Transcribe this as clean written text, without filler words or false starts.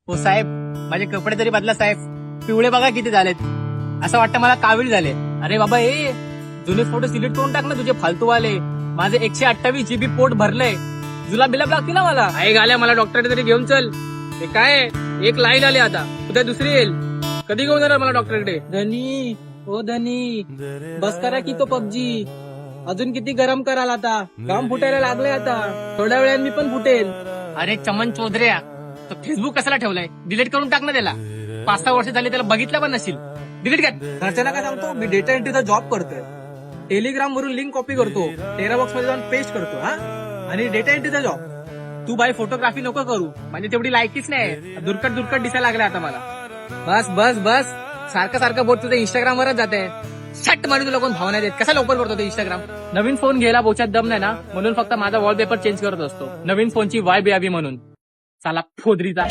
हो साहेब, माझे कपडे तरी बदला साहेब. पिवळे बघा किती झालेत. असं वाटतं मला कावीळ झाले. अरे बाबा जुने फोटो सिलेक्ट करून टाक ना तुझे फालतूवाले. माझे 128 GB पोट भरलंय. जुलाब बिलाब लागते ना मला. आई घाल्या मला डॉक्टरकडे तरी घेऊन चल. हे काय एक लाईन आली आता, उद्या दुसरी येईल. कधी घेऊन जाणार मला डॉक्टरकडे? धनी ओ धनी, बस करा की तो पबजी. अजून किती गरम कराल आता. काम फुटायला लागले आता. थोड्या वेळाने मी पण फुटेल. अरे चमन चौधऱ्या, तो फेसबुक कशाला ठेवलाय? डिलीट करून टाक ना त्याला. 5-6 वर्ष झाली त्याला बघितलं पण नसेल. डिलीट कर. घरच्यांना काय सांगतो, मी डेटा एंट्रीचा जॉब करतोय. टेलिग्राम वरून लिंक कॉपी करतो, टेराबॉक्स मध्ये जाऊन पेस्ट करतो. हा, आणि डेटा एंट्रीचा जॉब. तू बाई फोटोग्राफी नको करू, म्हणजे तेवढी लायकीच नाही. दुर्कट दुर्कट दिसायला लागले आता मला. बस बस बस, सारखं सारखं बोट तुझं इंस्टाग्रामवरच जाते. शट मारून तुला कोण भावना देत. कसा लवकर करतो ते इंस्टाग्राम? नवीन फोन घ्यायला बोचात दम नाही ना, म्हणून फक्त माझा वॉलपेपर चेंज करत असतो. नवीन फोनची वाय बी म्हणून. साला फोदरीचा.